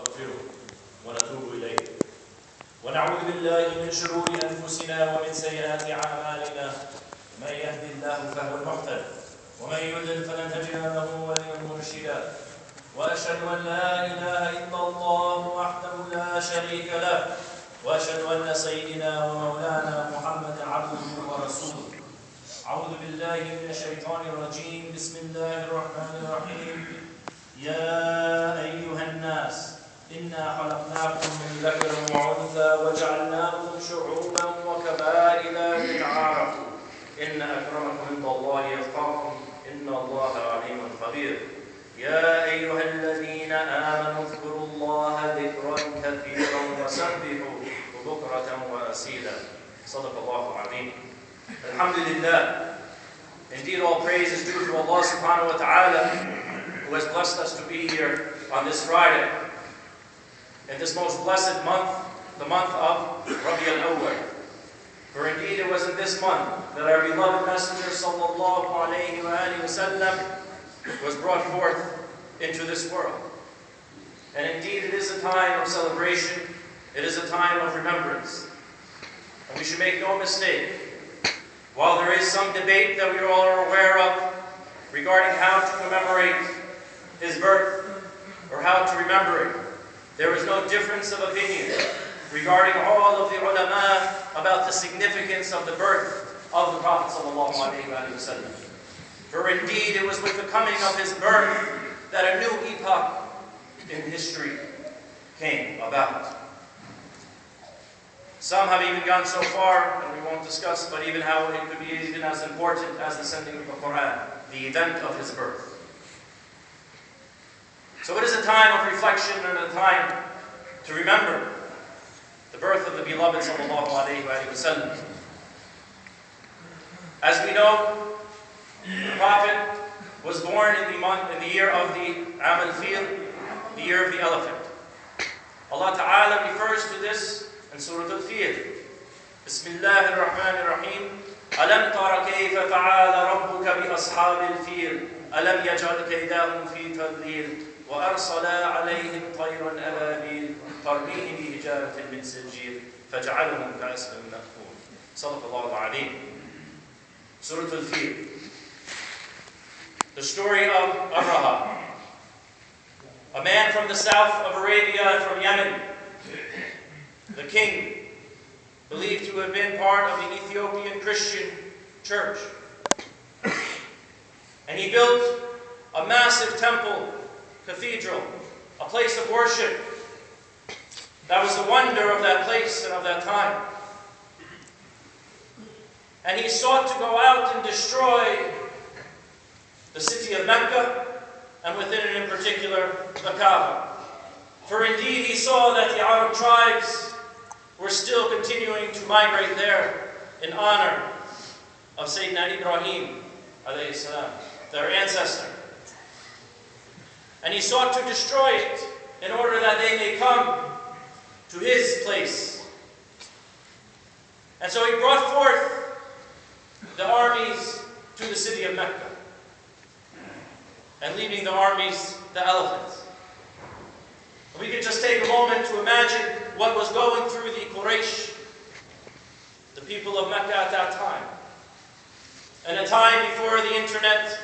ونستغفره ونتوب إليه ونعوذ بالله من شرور أنفسنا ومن سيئات أعمالنا من يهد الله فهو المهتد ومن يضلل فلن تجد له وليا مرشدا وأشهد أن لا إله إلا الله وحده لا شريك له وأشهد أن سيدنا ومولانا محمدا عبده ورسوله. أعوذ بالله من الشيطان الرجيم. بسم الله الرحمن الرحيم. يا أيها الناس إنا خلقناكم من ذكر وأنثى وجعلناكم شعوبا وقبائل لتعارفوا إن أكرمكم عند الله يتقاكم إن الله عليم خبير. يا أيها الذين آمنوا اذكروا الله ذكرا كثيرا وسبحوا بكرة وأصيلا. صدق الله العظيم. Alhamdulillah. Indeed, all praise is due to Allah subhanahu wa ta'ala, who has blessed us to be here on this Friday, in this most blessed month, the month of Rabi al-Awwal. For indeed it was in this month that our beloved Messenger sallallahu alayhi wa sallam was brought forth into this world. And indeed it is a time of celebration, it is a time of remembrance. And we should make no mistake, while there is some debate that we all are aware of regarding how to commemorate his birth or how to remember it, there is no difference of opinion regarding all of the ulama about the significance of the birth of the Prophet ﷺ. For indeed it was with the coming of his birth that a new epoch in history came about. Some have even gone so far, and we won't discuss, but even how it could be even as important as the sending of the Quran, the event of his birth. So it is a time of reflection and a time to remember the birth of the beloved sallallahu alayhi wa sallam. As we know, the Prophet was born in the year of the Am al-Fil, the year of the elephant. Allah Ta'ala refers to this in Surah Al-Fil. Bismillah ar-Rahman ar-Rahim. Alam tara kayfa fa'ala rabbuka bi ashabil fil. Alam yaj'al kaydahum fi tadlil. Wa arsala alayhim tayran ababil. Tarmihim bi hijaratin min sijil. Faj'alahum ka'asfin ma'kul. Sadaqallahu al-Azim. Surah Al-Fil. The story of Abraha, a man from the south of Arabia and from Yemen. The king, believed to have been part of the Ethiopian Christian church. And he built a massive temple, cathedral, a place of worship. That was the wonder of that place and of that time. And he sought to go out and destroy the city of Mecca, and within it in particular, the Kaaba. For indeed he saw that the Arab tribes were still continuing to migrate there in honor of Sayyidina Ibrahim, alayhi salam, their ancestor. And he sought to destroy it in order that they may come to his place. And so he brought forth the armies to the city of Mecca, and leaving the armies the elephants. We could just take a moment to imagine what was going through the Quraysh, the people of Mecca at that time. In a time before the internet,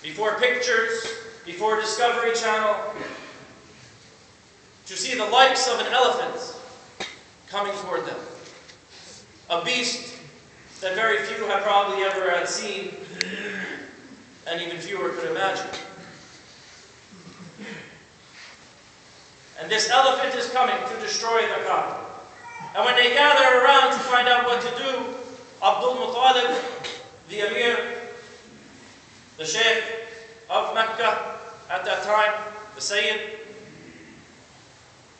before pictures, before Discovery Channel, to see the likes of an elephant coming toward them. A beast that very few have probably ever had seen, and even fewer could imagine. And this elephant is coming to destroy the Kaaba. And when they gather around to find out what to do, Abdul Muttalib, the Emir, the Sheikh of Mecca at that time, the Sayyid,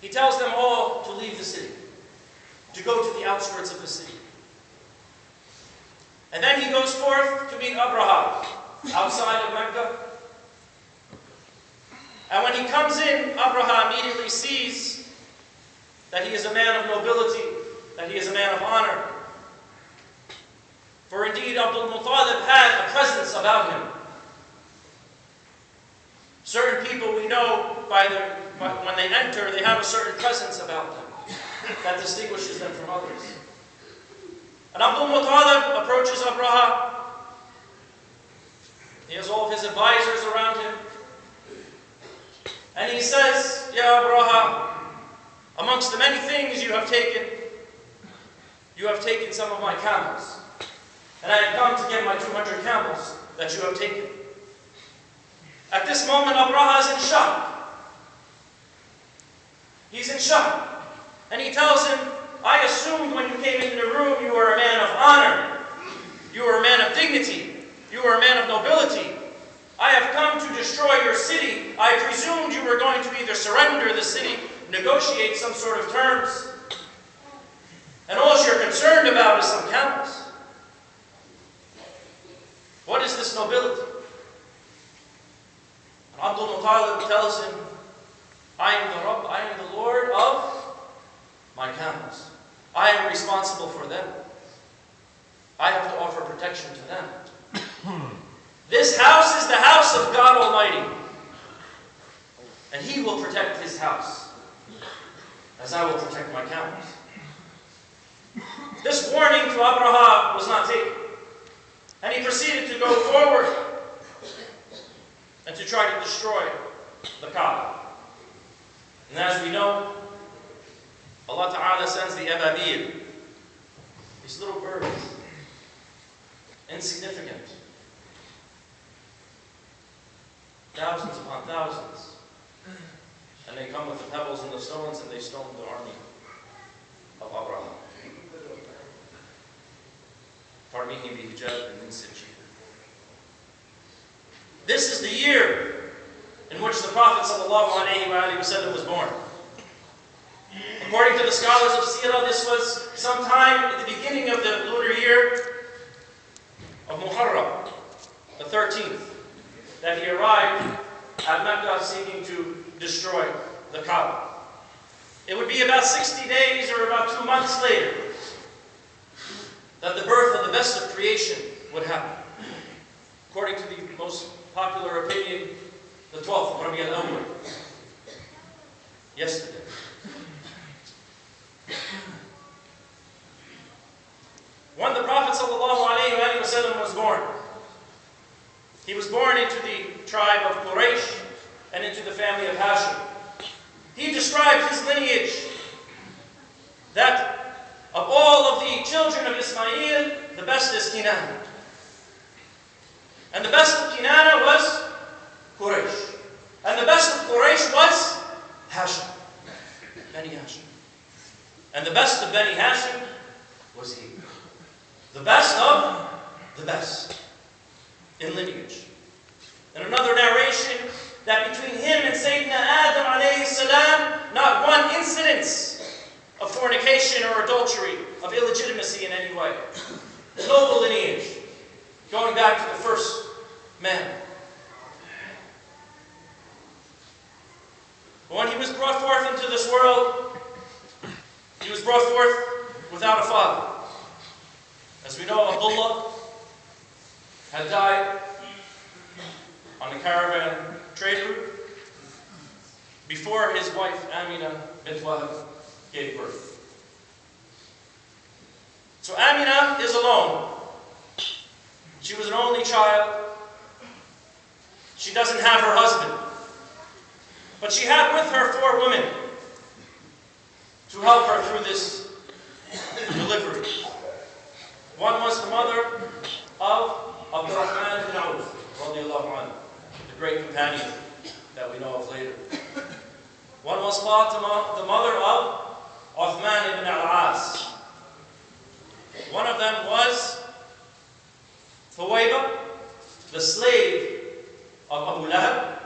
he tells them all to leave the city, to go to the outskirts of the city. And then he goes forth to meet Abraha outside of Mecca. And when he comes in, Abraha immediately sees that he is a man of nobility, that he is a man of honor. For indeed, Abdul Muttalib had a presence about him. Certain people we know when they enter, they have a certain presence about them that distinguishes them from others. And Abdul Muttalib approaches Abraha. He has all of his advisors around him. And he says, Ya Abraha, amongst the many things you have taken some of my camels. And I have come to get my 200 camels that you have taken. At this moment, Abraha is in shock. He's in shock. And he tells him, I assumed when you came into the room you were a man of honor. You were a man of dignity. You were a man of nobility. I have come to destroy your city. I presumed you were going to either surrender the city, negotiate some sort of terms, and all you're concerned about is some camels. What is this nobility? And Abdul Muttalib tells him, I am the Rabb, I am the Lord of my camels. I am responsible for them. I have to offer protection to them. This house is the house of God Almighty. And He will protect His house, as I will protect my camels. This warning to Abraha was not taken. And he proceeded to go forward and to try to destroy the Kaaba. And as we know, Allah Ta'ala sends the Ababil, these little birds, insignificant, thousands upon thousands. And they come with the pebbles and the stones and they stone the army of Abraham. This is the year in which the Prophet ﷺ was born. According to the scholars of Sirah, this was sometime at the beginning of the lunar year of Muharram, the 13th, that he arrived at Mecca seeking to destroy the Kaaba. It would be about 60 days or about 2 months later that the birth of the best of creation would happen. According to the most popular opinion, the 12th of Rabi al-Awwal, yesterday. When the Prophet ﷺ was born, he was born into the tribe of Quraysh and into the family of Hashim. He described his lineage that of all of the children of Ismail, the best is Kinana. And the best of Kinana was Quraysh. And the best of Quraysh was Hashim, Bani Hashim. And the best of Bani Hashim was he. The best of the best in lineage. And another narration that between him and Sayyidina Adam alayhi salam, not one incidence of fornication or adultery, of illegitimacy in any way. Noble lineage, going back to the first man. When he was brought forth into this world, he was brought forth without a father. As we know, Abdullah had died on the caravan trade route before his wife Amina bint Wahab gave birth. So Amina is alone. She was an only child. She doesn't have her husband. But she had with her 4 women to help her through this delivery. One was the mother of Abdurrahman ibn Auf, the great companion that we know of later. One was Fatima, the mother of Uthman ibn al-As. One of them was Thuwayba, the slave of Abu Lahab.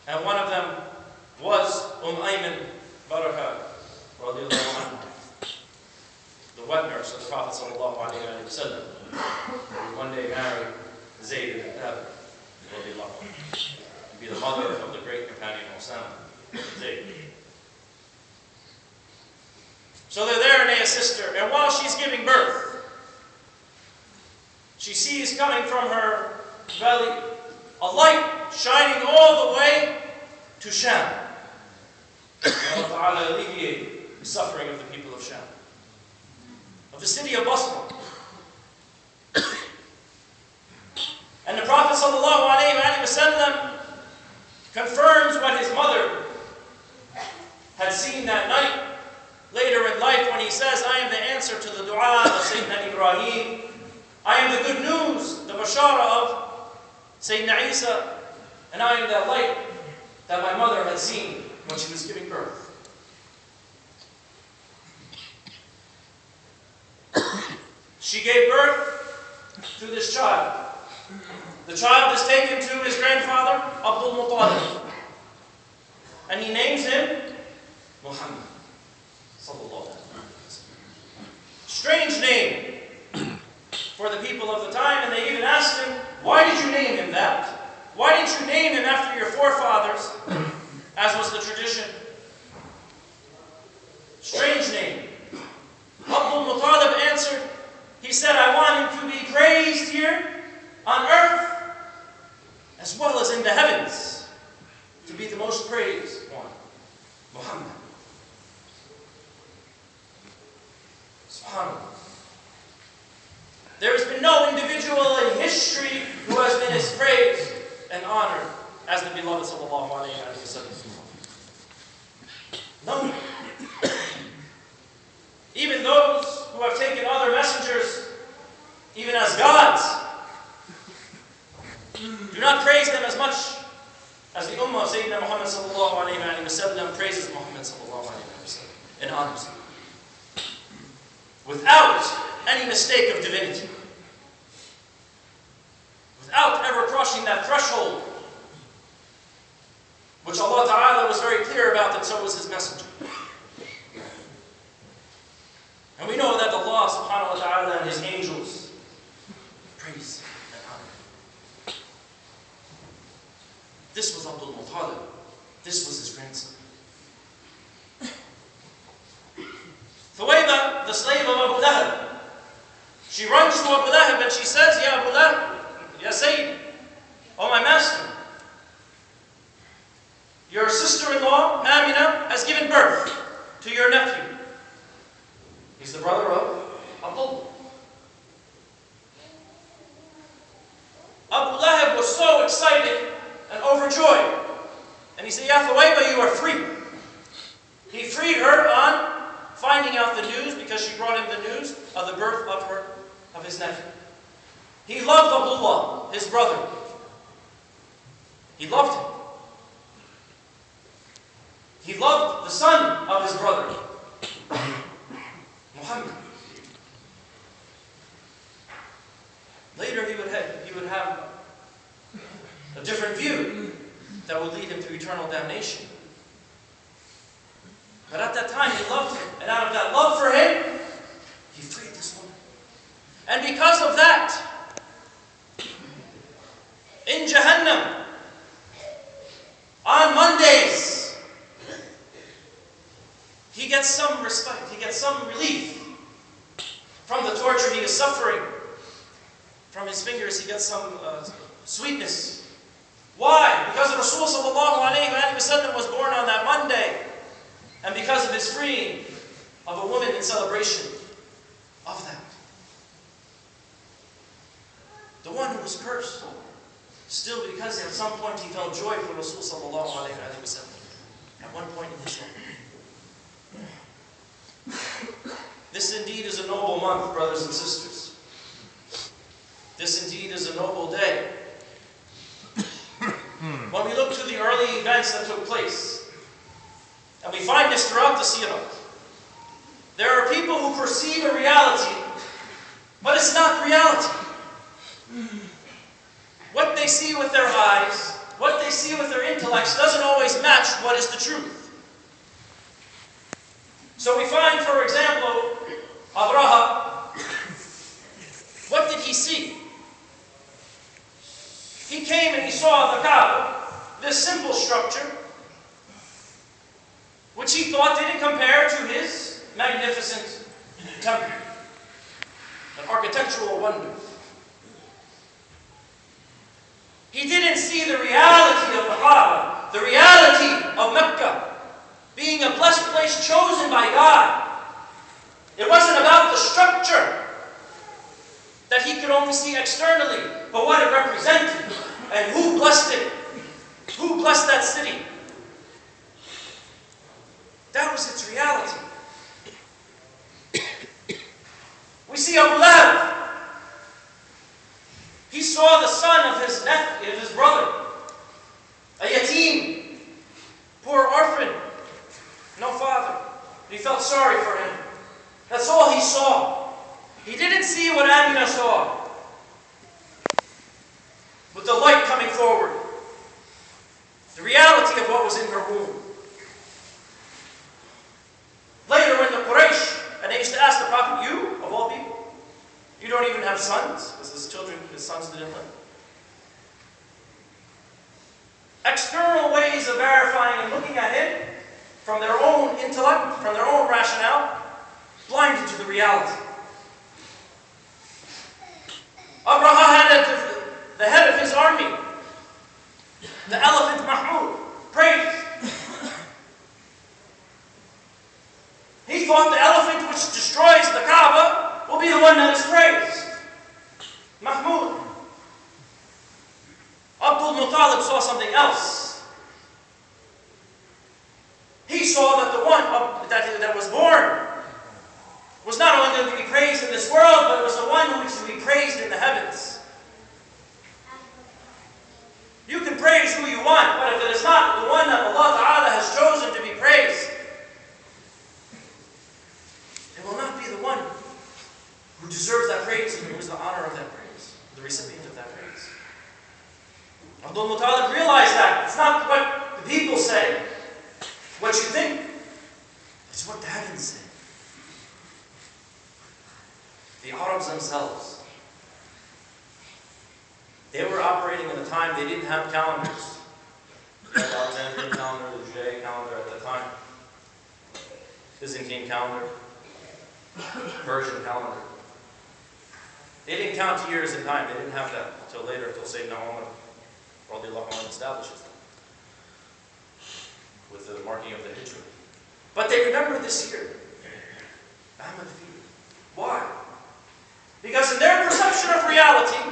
And one of them was Ayman Baraka, the wet nurse of the Prophet ﷺ, who one day married Zayd ibn Thabit, and be the mother of the great companion Osama, Zayd. So they're there and they assist her. And while she's giving birth, she sees coming from her belly a light shining all the way to Sham. May Allah Ta'ala alleviate the suffering of the people of Sham. Of the city of Basra. And the Prophet ﷺ confirms what his mother had seen that night. Later in life when he says, I am the answer to the dua of Sayyidina Ibrahim. I am the good news, the bashara of Sayyidina Isa. And I am that light that my mother had seen when she was giving birth. She gave birth to this child. The child is taken to his grandfather, Abdul Muttalib. And he names him Muhammad. Strange name for the people of the time, and they even asked him, why did you name him that? Why didn't you name him after your forefathers, as was the tradition? Strange name. Abdul Muttalib answered, he said, I want him to be praised here on earth as well as in the heavens, to be the most praised one, Muhammad. SubhanAllah. There has been no individual in history who has been as praised and honored as the beloved sallallahu alayhi wa sallam. No. Even those who have taken other messengers, even as gods, do not praise them as much as the Ummah of Sayyidina Muhammad sallallahu alayhi wa sallam praises Muhammad sallallahu alayhi wa sallam and honors him. Without any mistake of divinity. Without ever crossing that threshold, which Allah Ta'ala was very clear about, and so was His Messenger. And we know that Allah Subhanahu wa Ta'ala and His angels praise and honor. This was Abdul Muttalib. This was his grandson. Thuwayba, the slave of Abu Lahab, she runs to Abu Lahab and she says, Ya Abu Lahab, Ya Sayyid, oh my master, your sister-in-law, Amina, has given birth to your nephew. He's the brother of Abdullah. Abu Lahab was so excited and overjoyed. And he said, Ya Thuwayba, you are free. He freed her on finding out the news, because she brought him the news of the birth of his nephew. He loved Abdullah, his brother. He loved him. He loved the son of his brother, Muhammad. Later he would have a different view that would lead him to eternal damnation. But at that time, he loved him. And out of that love for him, he freed this woman. And because of that, in Jahannam, on Mondays, he gets some respite, he gets some relief from the torture he is suffering. From his fingers, he gets some sweetness. Why? Because Rasul sallallahu alayhi wa sallam was born on that Monday. And because of his freeing of a woman in celebration of that. The one who was cursed, still because at some point he felt joy for Rasul sallallahu alayhi wa sallam. At one point in his life. This indeed is a noble month, brothers and sisters. This indeed is a noble day. When we look to the early events that took place, and we find this throughout the seerah, there are people who perceive a reality, but it's not reality. What they see with their eyes, what they see with their intellects, doesn't always match what is the truth. So we find, for example, Abraha. What did he see? He came and he saw the Kaaba, this simple structure, which he thought didn't compare to his magnificent temple, an architectural wonder. He didn't see the reality of the Kaaba the reality of Mecca being a blessed place chosen by God. It wasn't about the structure that he could only see externally, but what it represented and who blessed it. Who blessed that city? That was its reality. We see Abu Lahab. He saw the son of his nephew, of his brother, a yatim, poor orphan, no father. He felt sorry for him. That's all he saw. He didn't see what Amina saw, with the light coming forward, the reality of what was in her womb. Later when the Quraysh, and they used to ask the Prophet, you, of all people, you don't even have sons, because his sons didn't live. External ways of verifying and looking at him from their own intellect, from their own rationale, blinded to the reality. Abraha had the head of his army, the elephant Mahmud, praised. He thought the elephant which destroys the Kaaba will be the one that is praised. Mahmud. Abdul Muttalib saw something else. He saw that the one that was born was not only going to be praised in this world, but it was the one who was to be praised in the heavens. You can praise who you want, but if it is not the one that Allah Ta'ala has chosen to be praised, it will not be the one who deserves that praise and who is the honor of that praise, the recipient of that praise. Abdul Muttalib realized that. It's not what the people say, what you think. It's what the heavens say. The Arabs themselves, they were operating in a time they didn't have calendars. The Alexandrian calendar, the Judaic calendar at the time, Byzantine calendar, Persian calendar. They didn't count years in time. They didn't have that until later, until Sayyidina Umar establishes them with the marking of the Hijrah. But they remember this year, Ahmad Fil. Why? Because in their perception of reality,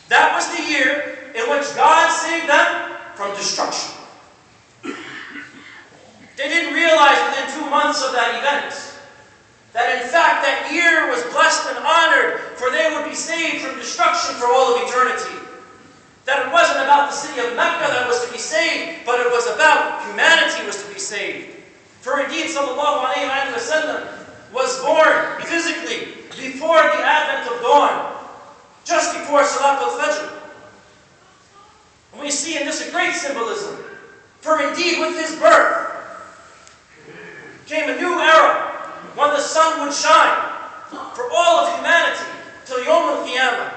that was the year in which God saved them from destruction. They didn't realize within 2 months of that event that in fact that year was blessed and honored, for they would be saved from destruction for all of eternity. That it wasn't about the city of Mecca that was to be saved, but it was about humanity was to be saved. For indeed, sallallahu alayhi wa sallam was born physically before the advent of dawn, just before Salat al-Fajr. And we see in this a great symbolism. For indeed, with his birth came a new era when the sun would shine for all of humanity till Yawm al-Qiyamah,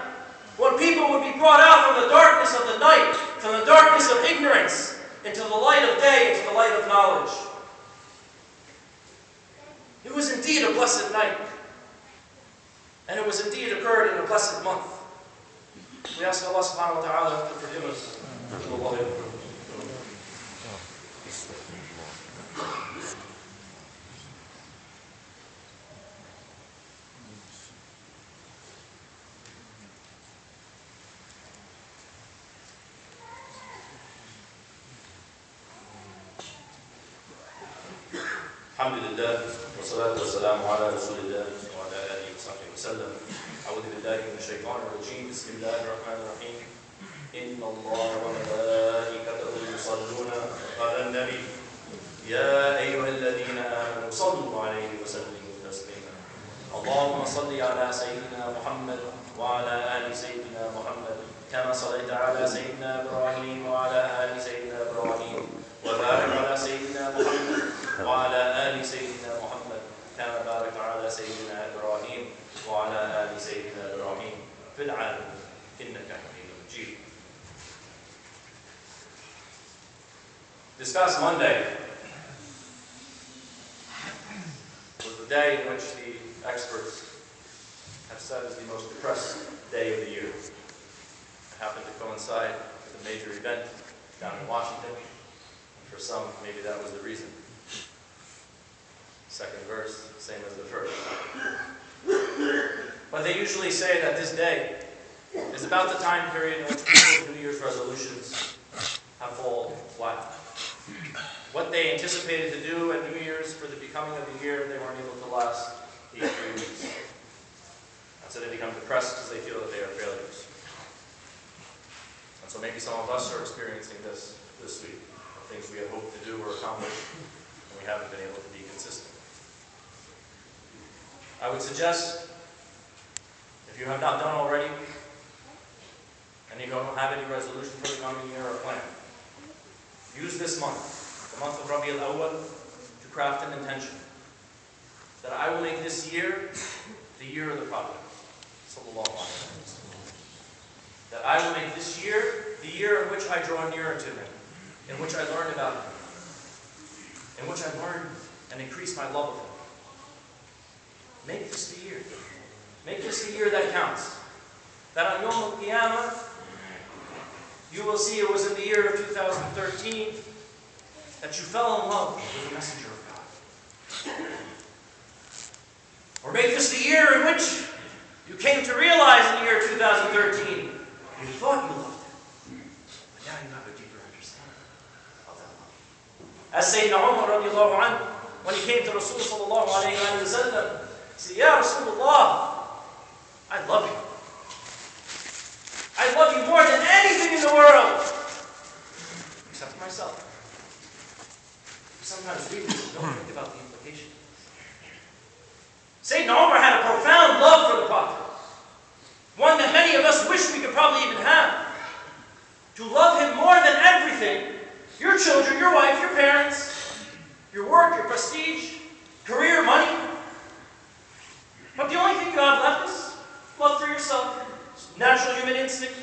when people would be brought out from the darkness of the night, from the darkness of ignorance, into the light of day, into the light of knowledge. It was indeed a blessed night. And it was indeed occurred in a blessed month. We ask Allah subhanahu wa ta'ala to forgive us. Alhamdulillah, wa salatu wa salamu ala rasulillah wa ala alihi wa sahbihi wa sallam. A'udhu billahi min ash-shaytan ar-rajim. Bismillahir rahmanir rahim. Inna Allah wa malaikatahu yusalluna ala an-nabi. Ya ayyuhalladhina amanu sallu alayhi wa sallimu taslima. Allahumma salli ala sayyidina Muhammad wa ala ali sayyidina Muhammad. Kama sallaita ala sayyidina Ibrahim wa ala ali sayyidina Ibrahim. Wa barik ala sayyidina Muhammad وعلى آل سيدنا محمد كما بارك على سيدنا إبراهيم وعلى آل سيدنا إبراهيم في العالمين إنك حميد مجيد. This past Monday was the day in which the experts have said is the most depressed day of the year. It happened to coincide with a major event down in Washington. For some, maybe that was the reason. Second verse, same as the first. But they usually say that this day is about the time period in which people's New Year's resolutions have fallen flat. What they anticipated to do at New Year's for the becoming of the year, they weren't able to last 3 weeks. And so they become depressed because they feel that they are failures. And so maybe some of us are experiencing this week. Things we had hoped to do or accomplish, and we haven't been able to be consistent. I would suggest, if you have not done already, and you don't have any resolution for the coming year or plan, use this month, the month of Rabi al-Awwal, to craft an intention that I will make this year the year of the Prophet, sallallahu alaihi wasallam. That I will make this year the year in which I draw nearer to him, in which I learn about him, in which I learn and increase my love of him. Make this the year. Make this the year that counts. That on Yom al-Qiyamah, you will see it was in the year of 2013 that you fell in love with the Messenger of God. Or make this the year in which you came to realize in the year 2013 you thought you loved him, but now you have a deeper understanding of that love. As Sayyidina Umar radiallahu anhu, when he came to Rasul sallallahu alayhi wa sallam, he said, Ya Rasulullah, I love you. I love you more than anything in the world, except for myself. Sometimes we don't think about the implications. Sayyidina Umar had a profound love for the Prophet. One that many of us wish we could probably even have. To love him more than everything. Your children, your wife, your parents, your work, your prestige, career, money. But the only thing you have left is love for yourself. Natural human instinct.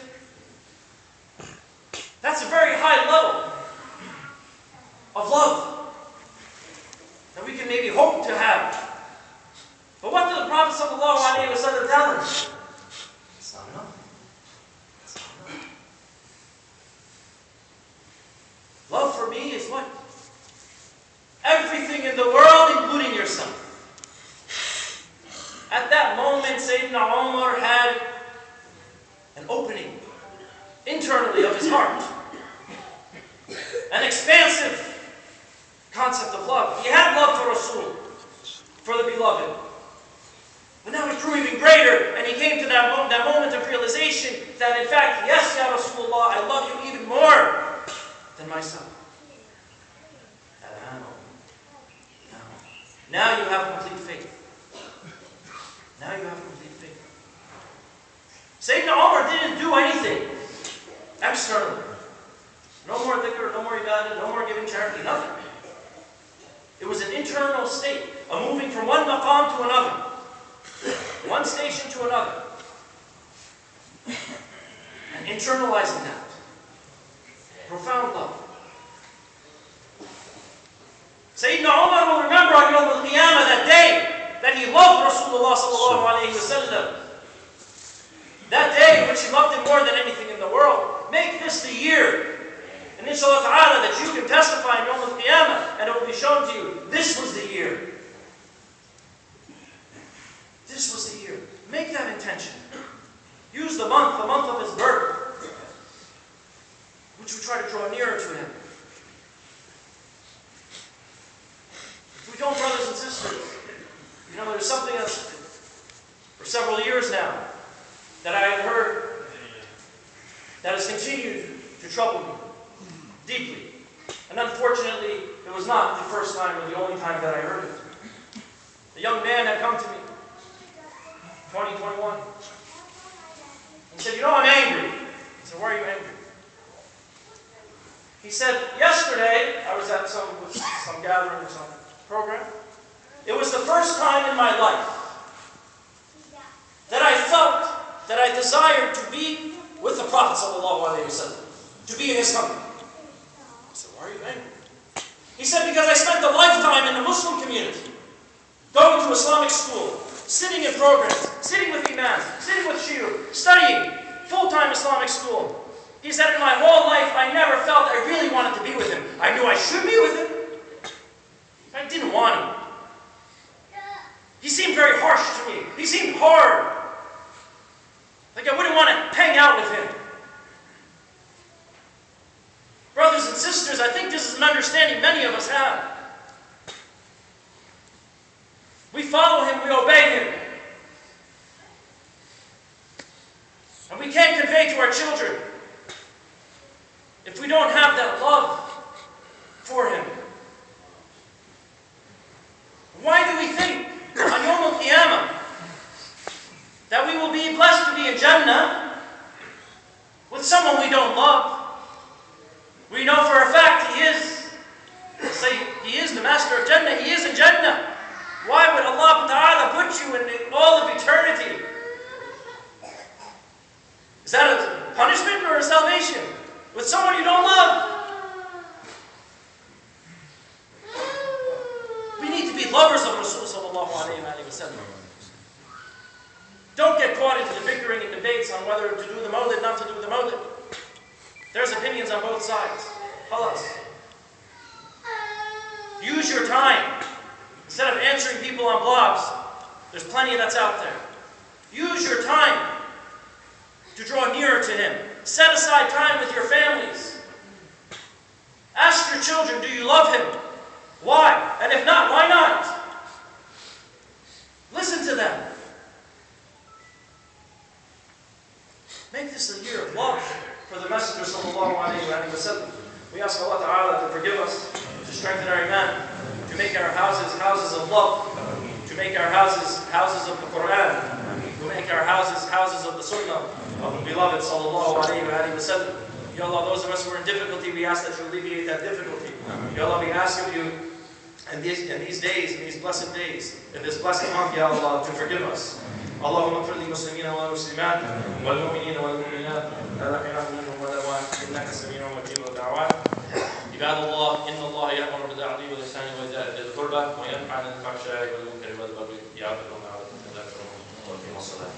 That's a very high level of love that we can maybe hope to have. But what did the Prophet ﷺ tell us? It's not enough. It's not enough. Love for me is what? Everything in the world, including yourself. At that moment, Sayyidina Umar had an opening internally of his heart. An expansive concept of love. He had love for Rasul, for the beloved. But now it grew even greater, and he came to that moment of realization that in fact, yes, Ya Rasulullah, I love you even more than myself. Now you have complete faith. Now you have complete faith. Sayyidina Umar didn't do anything externally. No more dhikr, no more ibadah, no more giving charity, nothing. It was an internal state, a moving from one maqam to another, one station to another, and internalizing that. Profound love. Sayyidina Umar will remember on Yom al-Qiyamah that day that he loved Rasulullah sallallahu alayhi wa sallam. That day in which he loved him more than anything in the world. Make this the year. And inshallah ta'ala that you can testify in Yom al-Qiyamah and it will be shown to you, this was the year. This was the year. Make that intention. Use the month of his birth, which we try to draw nearer to him. If we don't, brothers and sisters, you know, there's something else for several years now that I have heard that has continued to trouble me deeply. And unfortunately, it was not the first time or the only time that I heard it. A young man had come to me, 2021. He said, you know, I'm angry. I said, why are you angry? He said, yesterday, I was at some gathering or some program. It was the first time in my life that I felt that I desired to be with the Prophet ﷺ, to be in his company. I said, why are you angry? He said, because I spent a lifetime in the Muslim community, going to Islamic school, sitting in programs, sitting with imams, sitting with shiur, studying full-time Islamic school. He said, in my whole life, I never felt I really wanted to be with him. I knew I should be with him. I didn't want him. He seemed very harsh to me. He seemed hard. Like I wouldn't want to hang out with him. Brothers and sisters, I think this is an understanding many of us have. We follow him, we obey him. And we can't convey to our children if we don't have that love for him. Why do we think on Yawm al-Qiyamah that we will be blessed to be in Jannah with someone we don't love? We know for a fact he is the master of Jannah. He is in Jannah. Why would Allah Ta'ala put you in all of eternity? Is that a punishment or a salvation? With someone you don't love? We need to be lovers of Rasul sallallahu alayhi wa sallam. Don't get caught into the bickering and debates on whether to do the mawlid, not to do the mawlid. There's opinions on both sides. Khalas. Use your time. Instead of answering people on blogs, there's plenty that's out there. Use your time to draw nearer to him. Set aside time with your families. Ask your children, do you love him? Why? And if not, why not? Listen to them. Make this a year of love for the Messenger sallallahu alayhi wa sallam. We ask Allah Ta'ala to forgive us, to strengthen our iman, to make our houses houses of love, to make our houses houses of the Quran, to make our houses houses of the Sunnah of the beloved sallallahu alayhi wa sallam. Ya Allah, those of us who are in difficulty, we ask that you alleviate that difficulty. Ya Allah, we ask of you in these days, in these blessed days, in this blessed month, Ya Allah, to forgive us. اللهم اغفر للمسلمين والمسلمات والمؤمنين والمؤمنات الأحياء منهم والأموات إنك سميع مجيب الدعوات. عباد الله إن الله يأمر بالعدل والإحسان وإيتاء ذي القربى وينهى عن الفحشاء والمنكر والبغي يعظكم لعلكم تذكرون وأقيموا الصلاة.